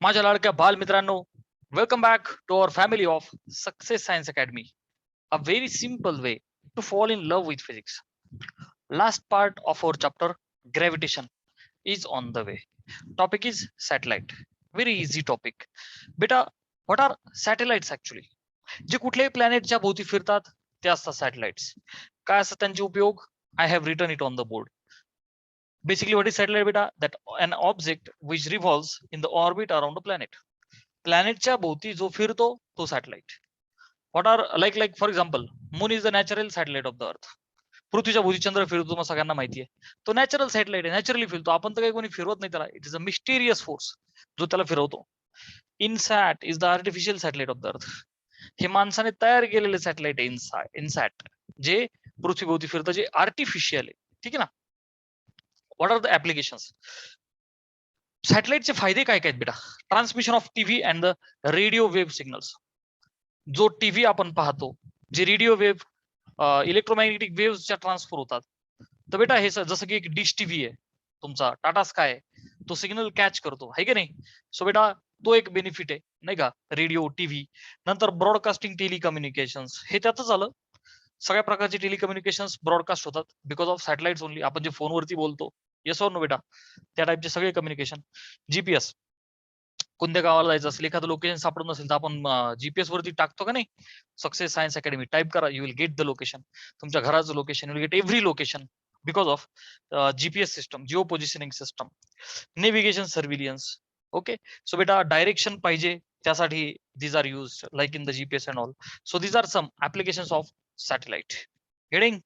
माझ्या लाडक्या बालमित्रांनो, welcome back to our family of Success Science Academy. A very simple way to fall in love with physics. Last part of our chapter, gravitation, is on the way. Topic is satellite. Very easy topic. बेटा, what are satellites actually? जे कुठल्याही प्लॅनेटच्या भोवती फिरतात ते असतात satellites. काय असतात त्यांचे उपयोग? I have written it on the board. Basically, what is satellite beta? That an object which revolves in the orbit around a planet. प्लॅनेटच्या भोवती जो फिरतो तो satellite. What are like for example, moon is the natural satellite of the earth. पृथ्वीच्या भोवती चंद्र फिरतो, तुम्हाला सगळ्यांना माहिती आहे. तो नॅचरल सॅटेलाइट आहे, नॅचरली फिरतो. आपण तर काही कोणी फिरवत नाही त्याला. It is a mysterious force जो त्याला फिरवतो. INSAT is the artificial satellite of the अर्थ. हे माणसाने तयार केलेले सॅटेलाइट आहे इनसॅट, जे पृथ्वीभोवती फिरतं, जे आर्टिफिशियल आहे. ठीक आहे ना. What are the applications? सॅटेलाइटचे फायदे काय काय आहेत बेटा? Transmission of TV and the radio wave signals. जो टीव्ही आपण पाहतो, जे रेडिओ वेव्ह इलेक्ट्रोमॅग्नेटिक वेव्हच्या ट्रान्सफर होतात. तर बेटा हे जसं की एक डिश टीव्ही आहे तुमचा, टाटा स्काय, तो सिग्नल कॅच करतो, आहे की नाही? सो बेटा तो एक बेनिफिट आहे, नाही का? Radio, TV. नंतर ब्रॉडकास्टिंग, टेलिकम्युनिकेशन्स, हे त्यातच आलं. सगळ्या प्रकारचे टेलिकम्युनिकेशन्स ब्रॉडकास्ट होतात बिकॉज ऑफ सॅटेलाइट्स ओनली. आपण जे फोनवरती बोलतो, येस ऑर नो बेटा, त्या टाइपचे सगळे कम्युनिकेशन. जीपीएस, कोणत्या गावाला जायचं असेल, एखादं लोकेशन सापडत नसेल तर आपण जीपीएस वरती टाकतो का नाही? सक्सेस सायन्स अकॅडमी टाइप करा, you will get the location. तुमच्या घराचं location, you will get every location because of GPS system, geo positioning system. Navigation, surveillance. Okay. So बेटा डायरेक्शन पाहिजे त्यासाठी these are used like in the GPS and all. So these are some applications of satellite. Getting?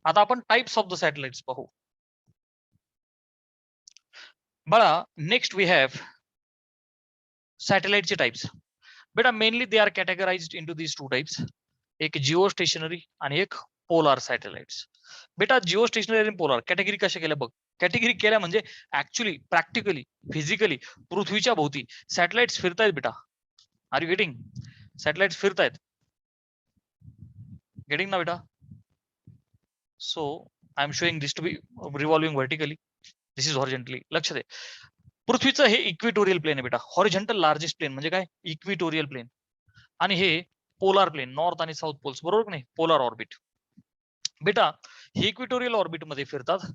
आता आपण types of the satellites पाहू. बघा, next we have सॅटेलाइटचे types. बेटा mainly they are categorized into these two types. एक geo stationary आणि एक polar satellites. बेटा जिओ स्टेशनरी आणि पोलार कॅटेगरी कशा केल्या बघ. कॅटेगरी केल्या म्हणजे ऍक्च्युअली प्रॅक्टिकली फिजिकली पृथ्वीच्या भोवती सॅटेलाइट्स फिरतायत बेटा. Are you getting? सॅटेलाइट्स फिरतायत. गेटिंग ना बेटा? So I am showing this to be revolving vertically, this is horizontally. लक्ष दे, पृथ्वीचं हे इक्विटोरियल प्लेन आहे बेटा. हॉरिझॉन्टल लार्जेस्ट प्लेन म्हणजे काय? Equatorial plane. आणि हे पोलार प्लेन, नॉर्थ आणि साऊथ पोल्स, बरोबर नाही? Polar orbit. बेटा हे इक्विटोरियल ऑर्बिट मध्ये फिरतात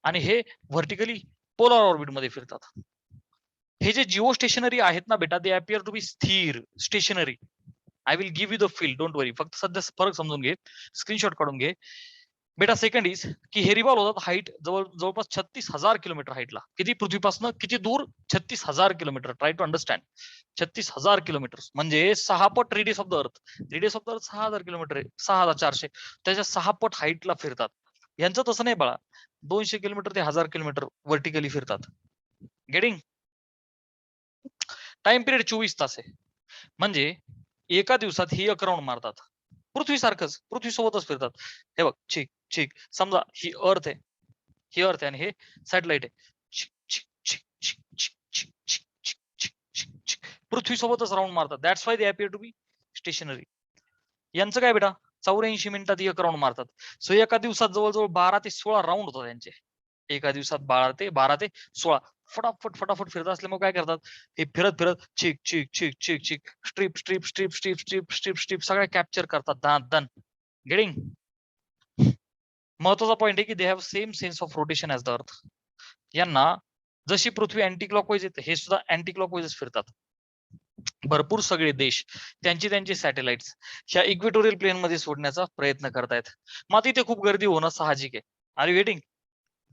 आणि हे व्हर्टिकली पोलार ऑर्बिट मध्ये फिरतात. हे जे जिओ स्टेशनरी आहेत ना बेटा, दे अपियर टू बी स्थिर, stationary. I will give you the field, don't worry. फक्त सध्या फरक समजून घे, स्क्रीनशॉट काढून घे. बेटा सेकंड इज की हे रिव्हॉल्व होतात हाईट जवळपास 36,000 किलोमीटर हाईटला. किती? पृथ्वीपासून किती दूर? 36,000 kilometre. Try to understand. 36,000 kilometre म्हणजे 6 पट radius of the earth. Radius of the earth 6,000 kilometre आहे, 6,400. त्याच्या 6 पट हाईटला फिरतात. यांचं तसं नाही बाळा, 200 किलोमीटर ते 1000 किलोमीटर व्हर्टिकली फिरतात. गेटिंग? टाइम पिरियड 24 तास आहे. म्हणजे एका दिवसात ही 1 राऊंड मारतात. पृथ्वीसारखंच, पृथ्वीसोबतच फिरतात. हे बघ, ठीक ठीक. समजा ही अर्थ आहे, ही अर्थ आहे आणि हे सॅटेलाइट आहे. पृथ्वीसोबतच राऊंड मारतात. That's why they appear to be stationary. यांचं काय बेटा? 84 मिनिटात 1 राऊंड मारतात. सो एका दिवसात जवळजवळ 12 ते 16 राऊंड होतात त्यांचे. एका दिवसात 12 ते 16 फटाफट फटाफट फिरत असल्यामुळे काय करतात? हे फिरत फिरत चिक चिक चिक चिक चिक strip strip strip strip strip strip strip सगळ्या कॅप्चर करतात. दन दन. गेटिंग? महत्वाचा पॉइंट आहे की they have same sense of rotation as the earth. यांना जशी पृथ्वी अँटी क्लॉकवाईज येते, हे सुद्धा अँटी क्लॉकवाईजच फिरतात. भरपूर सगळे देश त्यांची त्यांची सॅटेलाइट्स ह्या इक्वेटोरियल प्लेन मध्ये सोडण्याचा प्रयत्न करतायत. मग तिथे खूप गर्दी होणं साहजिक आहे. Are you getting?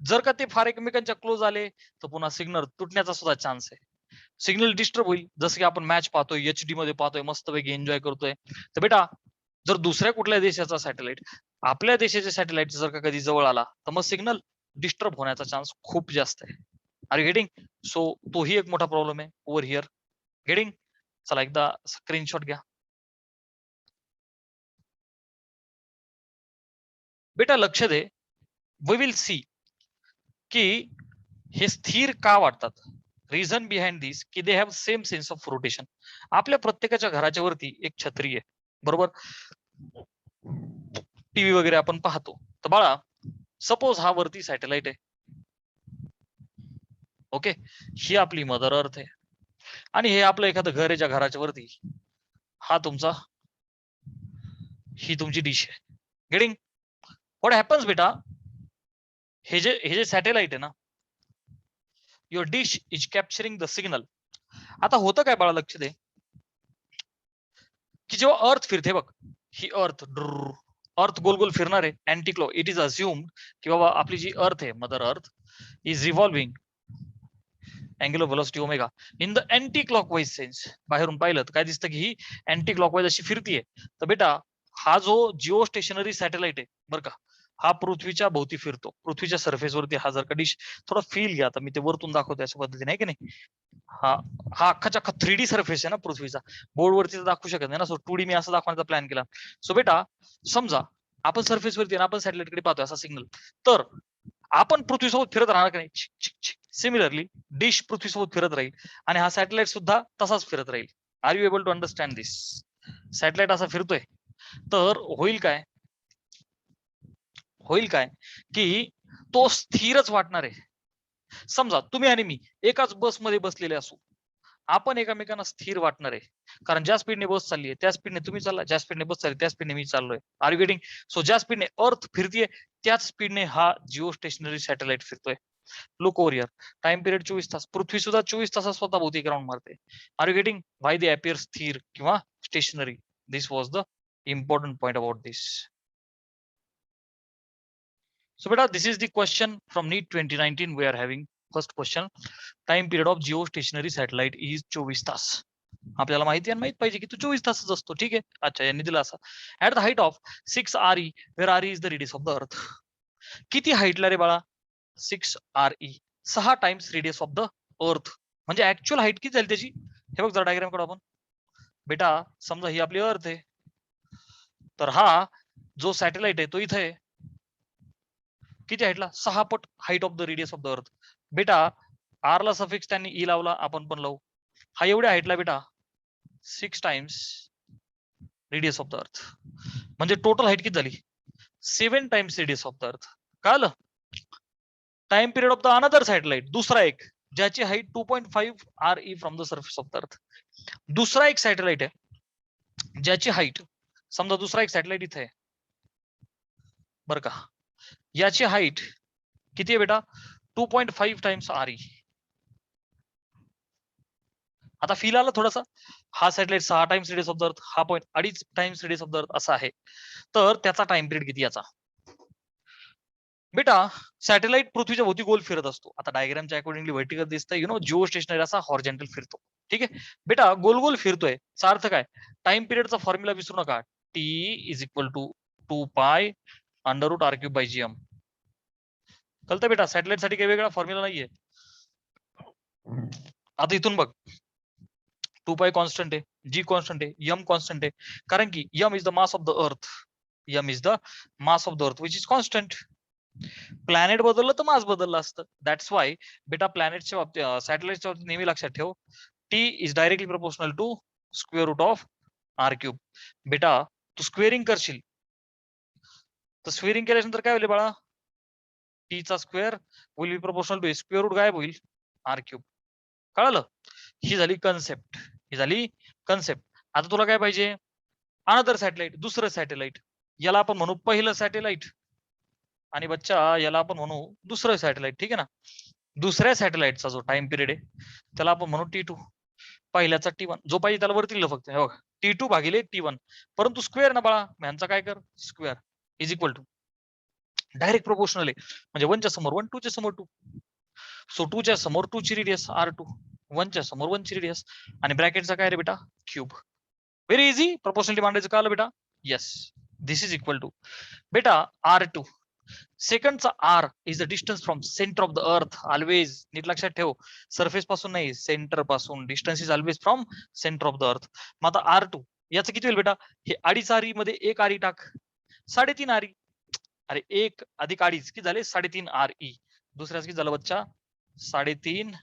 जर का ते फार एकमेकांच्या क्लोज आले तर पुन्हा सिग्नल तुटण्याचा सुद्धा चान्स आहे. सिग्नल डिस्टर्ब होईल. जसं की आपण मॅच पाहतोय, HD मध्ये पाहतोय, मस्तपैकी एन्जॉय करतोय. तर बेटा जर दुसऱ्या कुठल्या देशाचा सॅटेलाइट आपल्या देशाच्या सॅटेलाइट जर का कधी जवळ आला तर मग सिग्नल डिस्टर्ब होण्याचा चान्स खूप जास्त आहे. Are you getting? सो तोही एक मोठा प्रॉब्लेम आहे ओव्हर हिअर. गेटिंग? चला एकदा स्क्रीनशॉट घ्या. बेटा लक्ष दे, वी विल सी की हे स्थिर का वाटतात. रिझन बिहाइंड दिस की they have same sense of rotation. आपल्या प्रत्येकाच्या घराच्या वरती एक छत्री आहे, बरोबर? टीव्ही वगैरे आपण पाहतो. तर बाळा सपोज हा वरती सॅटेलाइट आहे, ओके, ही आपली मदर अर्थ आहे. आणि हे आपलं एखादं घर आहे ज्या घराच्या वरती हा तुमचा ही तुमची डिश आहे. गेटिंग व्हॉट हॅपन्स बेटा, हे जे सॅटेलाइट आहे ना, your dish is capturing the signal. आता होतं काय बाळा, लक्ष दे की जेव्हा अर्थ फिरते बघ, ही अर्थ अर्थ गोल गोल फिरणार आहे anti clock. It is assumed की बाबा आपली जी अर्थ आहे, mother earth is revolving angular velocity omega in the anti clockwise sense. बाहेरून पाहिलं तर काय दिसतं की ही अँटी क्लॉकवाईज अशी फिरतीये. तर बेटा हा जो जिओ स्टेशनरी सॅटेलाइट आहे बरं का, हा पृथ्वीच्या भोवती फिरतो. पृथ्वीच्या सरफेसवरती हा जर का डिश, थोडा फील घ्या, आता मी ते वरतून दाखवतो अशा पद्धतीने, आहे की नाही. हा हा अख्खाच्या अख्खा 3D सरफेस आहे ना पृथ्वीचा, बोर्डवरती तर दाखवू शकत नाही ना. सो 2D मी असं दाखवण्याचा प्लॅन केला. सो बेटा समजा आपण सरफेसवरती आपण सॅटेलाइटकडे पाहतोय असा सिग्नल, तर आपण पृथ्वीसोबत फिरत राहणार की नाही. सिमिलरली डिश पृथ्वीसोबत फिरत राहील आणि हा सॅटेलाइट सुद्धा तसाच फिरत राहील. Are you able to understand this? Satellite असा फिरतोय तर होईल काय, होईल काय की तो स्थिरच वाटणार आहे. समजा तुम्ही आणि मी एकाच बसमध्ये बसलेले असू, आपण एकमेकांना स्थिर वाटणार आहे. कारण ज्या स्पीडने बस चालली आहे त्या स्पीडने तुम्ही चालला, ज्या स्पीडने बस चालली त्या स्पीडने मी चाललोय. R you getting? सो ज्या स्पीडने अर्थ फिरतीये त्याच स्पीडने हा जिओ स्टेशनरी सॅटेलाइट फिरतोय. Look over here, time period 24 तास. पृथ्वी सुद्धा 24 तासात स्वतः भोवती ग्राउंड मारते. Are you getting why they appear स्थिर किंवा stationary? This was the important point about this. So beta, this is the question from NEET 2019 we are having. First question, time period of geostationary satellite is 24 तास. आपल्याला माहिती आहे, माहित पाहिजे की तो 24 तासच असतो. ठीक आहे, अच्छा यांनी दिला असा. At the height of 6 RE, where RE is the radius of the earth. किती हाईटला रे बाळा? 6 RE, 6 times radius of the earth. म्हणजे ऍक्च्युअल हाईट किती झाली त्याची? हे बघ जरा डायग्राम कडे आपण. बेटा समजा ही आपली अर्थ आहे, तर हा जो सॅटेलाइट आहे तो इथे आहे. किती हाईटला? 6 पट height of the radius of the अर्थ. बेटा आर ला सफिक्स त्यांनी ई लावला, आपण पण लावू. हा एवढ्या हाईटला बेटा 6 times radius of the earth. म्हणजे टोटल हाईट किती झाली? 7 times radius of the earth. कळलं? Time period of the another satellite, दुसरा एक ज्याची height 2.5 RE from the surface of the earth. दुसरा एक सॅटेलाइट आहे ज्याची हाईट, समजा दुसरा एक सॅटेलाइट इथे आहे बरं का, याची हाईट किती आहे बेटा? 2.5 टाइम्स RE. आता फील आला थोडासा. हा satellite 6 times radius of the earth, हा point 2.5 times radius of the earth असा आहे. तर त्याचा टाइम पिरियड किती याचा? बेटा सॅटेलाइट पृथ्वीच्या भोवती गोल फिरत असतो. आता डायग्रामच्या अकॉर्डिंगली व्हर्टिकल दिसतं, जिओ स्टेशनरी असा हॉरिझॉन्टल फिरतो. ठीक आहे बेटा, गोल गोल फिरतोय. चा अर्थ काय? टाइम पिरियडचा फॉर्म्युला विसरू नका. T is equal to 2 pi under root R cube by GM. कळतं बेटा? सॅटेलाइट साठी काही वेगळा फॉर्म्युला नाहीये. आता इथून बघ, 2 पाय कॉन्स्टंट आहे, G कॉन्स्टंट आहे, M कॉन्स्टंट आहे. कारण की M is the mass of the अर्थ, M is the mass of the अर्थ विच इज कॉन्स्टंट. प्लॅनेट बदललं तर मास बदललं असतं. दॅट्स वाय बेटा प्लॅनेटच्या बाबतीत, सॅटेलाइटच्या बाबतीत नेहमी लक्षात ठेव, T is directly proportional to square root of R cube. बेटा तू स्क्वेअरिंग करशील तर स्क्वेअरिंग केल्यानंतर काय होईल बाळा? T चा square will be proportional to square root गायब होईल R क्यूब. कळलं? ही झाली कन्सेप्ट, ही झाली कन्सेप्ट. आता तुला काय पाहिजे? अनदर सॅटेलाइट, दुसरं सॅटेलाइट. याला आपण म्हणू पहिलं सॅटेलाइट आणि बच्चा याला आपण म्हणू दुसरं सॅटेलाइट. ठीक आहे ना? दुसऱ्या सॅटेलाइटचा जो टाइम पिरियड आहे त्याला आपण म्हणू T2, पहिल्याचा T1. जो पाहिजे त्याला वरती लिहिलं फक्त. बघा T2 भागिले T1, परंतु स्क्वेअर ना बाळा, ह्यांचा काय कर? Square is equal to direct proportional आहे. म्हणजे 1 च्या समोर 1, 2 च्या समोर 2. सो 2 च्या समोर 2 ची रेडियस R2, 1 च्या समोर 1 ची रेडियस, आणि ब्रॅकेटचा काय रे बेटा? क्यूब. Very easy. प्रोपोर्शनली मांडायचं कळलं बेटा? Yes. This is equal to बेटा R2. सेकंडचा R is the distance from centre of the earth. Always नीट लक्षात ठेव, सरफेस पासून नाही, सेंटर पासून. Distance is always from centre of the earth. मग आता R2 याचं किती होईल बेटा? हे 2.5 RE मध्ये 1 RE टाक, 3.5 RE. अरे 1 अधिक 2.5 किती झाले? 3.5 RE. दुसऱ्याच किती झालं बच्चा? 3.5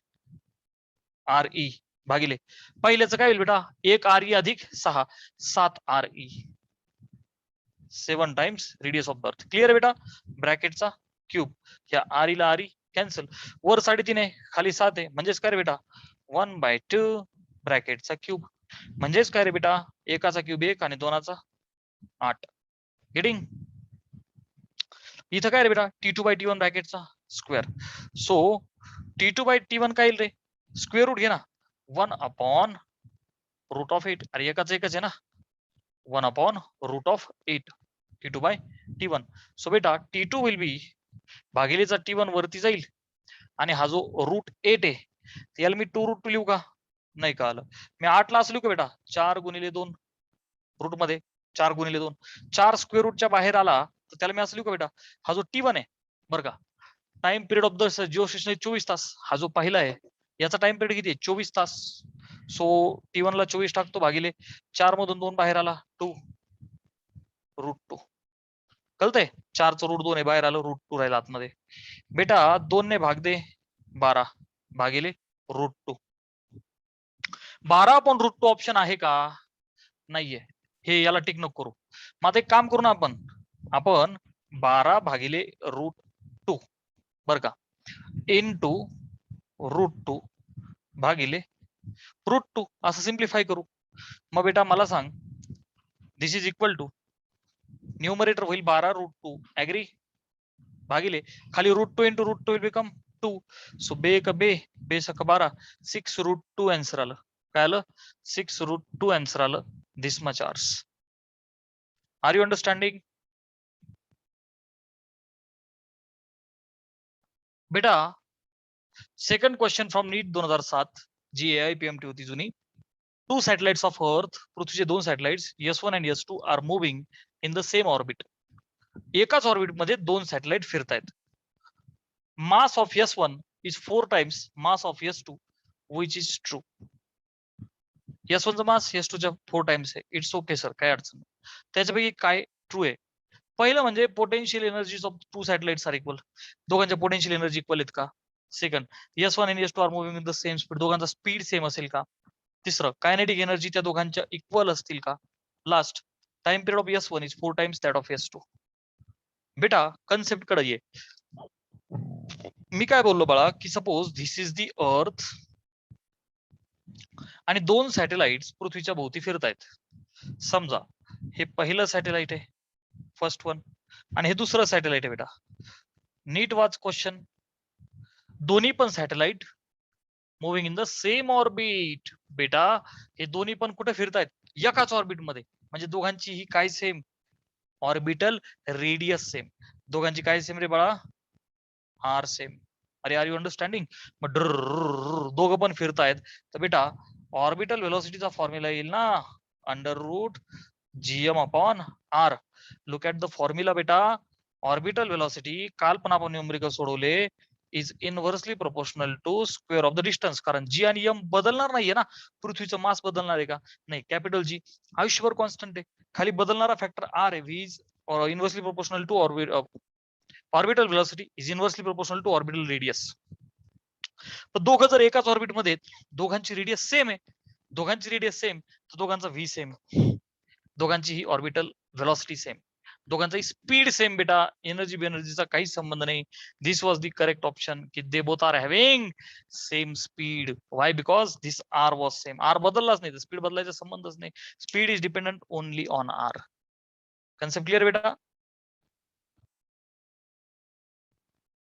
RE भागिले पहिल्याचं काय होईल बेटा? 1 RE अधिक 6, 7 RE. 7 times radius of the अर्थ. क्लिअर बेटा? ब्रॅकेटचा क्यूब, ह्या RE ला RE कॅन्सल, वर 3.5 आहे, खाली 7 आहे, म्हणजेच काय रे बेटा? 1/2 ब्रॅकेटचा क्यूब. म्हणजेच काय रे बेटा, एकाचा क्यूब 1 आणि दोनाचा 8. गेटिंग? इथं काय रे बेटा, T2 बाय T1 ब्रॅकेटचा square. So T2 by T1 काय येईल रे, स्क्वेअर रूट घे ना, 1 अपॉन रूट ऑफ 8. अरे एकाच एकच आहे ना, 1 upon root of 8 T2 by T1. So बेटा T2 विल बी, भागिलेचा T1 वरती जाईल आणि हा जो रूट 8 आहे याला मी 2 रूट 2 लिहू का? नाही का आलं. मी 8 ला असं लिहू का बेटा, 4 गुणिले 2 रूट मध्ये 4 गुणिले 2, 4 स्क्वेअर रूटच्या बाहेर आला तर त्याला मी असं लिहू का बेटा, हा जो T1 आहे बरं का, time period of the Jio station 24 तास. हा जो पहिला आहे याचा टाइम पिरियड किती आहे, 24 तास. सो T1 ला 24 टाकतो, भागिले 4 मधून 2 बाहेर आला 2 रूट 2. कळतंय, 4 चं रूट 2 आहे, बाहेर आलं रूट 2 राहिला आतमध्ये. बेटा 2 ने भाग दे 12 भागिले रूट 2. 12 अपॉन रूट 2 ऑप्शन आहे का? नाहीये. हे याला टिक नको करू. मग आता एक काम करू ना आपण 12 भागिले रूट 2 बर का, इनटू रूट 2 भागिले रूट 2 असं सिम्प्लिफाय करू. मग बेटा मला सांग, this is equal to, numerator होईल 12 रूट 2 ऍग्री, भागिले खाली root 2 into root 2 will become 2. So बे एक बे, बे सक 12, 6 रूट 2 आन्सर आलं. काय आलं? 6 रूट 2 आन्सर आलं. This much hours. Are you understanding? बेटा सेकंड क्वेश्चन फ्रॉम नीट 2007, जी AIPMT होती जुनी. 2 सॅटेलाइट्स ऑफ अर्थ, पृथ्वीचे 2 सॅटेलाइट्स S1 आणि S2 are moving in the same orbit. एकाच ऑर्बिट मध्ये 2 सॅटेलाइट फिरतायत. Mass of S1 is 4 times mass of S2, which is true. S1 चा मास S2 च्या 4 टाइम्स आहे. इट्स ओके सर, काय अडचण नाही. त्याच्यापैकी काय ट्रू आहे? पहिलं म्हणजे potential energies of 2 satellites are equal. दोघांच्या पोटेन्शियल एनर्जी इक्वल आहेत का? सेकंड, S1 आणि S2 are moving in the same speed, दोघांचा स्पीड सेम असेल का? तिसरं, कायनेटिक एनर्जी त्या दोघांच्या इक्वल असतील का? Last, time period of S1 is 4 times that of S2. बेटा कन्सेप्ट कडे ये. मी काय बोललो बाळा, की सपोज धिस इज दी अर्थ आणि 2 सॅटेलाइट्स पृथ्वीच्या भोवती फिरतायत. समजा हे पहिलं सॅटेलाइट आहे, फर्स्ट वन, आणि हे दुसरं सॅटेलाइट आहे. बेटा नीट वाच क्वेश्चन. दोन्ही पण satellite moving in the same orbit. बेटा हे दोन्ही पण कुठे फिरतायत? एकाच ऑर्बिट मध्ये. म्हणजे दोघांची ही काय सेम? Orbital radius same. दोघांची काय सेम रे बाळा? Are same. अरे आर यू अंडरस्टँडिंग? मग दोघं पण फिरतायत तर बेटा ऑर्बिटल व्हेलॉसिटीचा फॉर्म्युला येईल ना, under root GM upon R. Look at the formula बेटा. ऑर्बिटल व्हेलॉसिटी काल पण आपण न्यूमरिकल सोडवले, is inversely proportional to square of the distance. कारण G आणि M बदलणार नाहीये ना. पृथ्वीचं मास बदलणार आहे का? नाही. कॅपिटल G आयुष्यभर कॉन्स्टंट आहे. खाली बदलणारा फॅक्टर R आहे. V is inversely proportional to orbital velocity is inversely proportional to orbital radius. तर दोघं जर एकाच ऑर्बिट मध्ये, दोघांची रेडियस सेम आहे, दोघांची रेडियस सेम, तर दोघांचा V सेम, दोघांची ही ऑर्बिटल व्हेलॉसिटी सेम, दोघांचाही स्पीड सेम. बेटा एनर्जीचा काहीच संबंध नाही. This was the correct option, की they both are having same speed. Why? Because this R was same. R बदललाच नाही तर स्पीड बदलायचा संबंधच नाही. Speed is dependent only on R. Concept clear बेटा?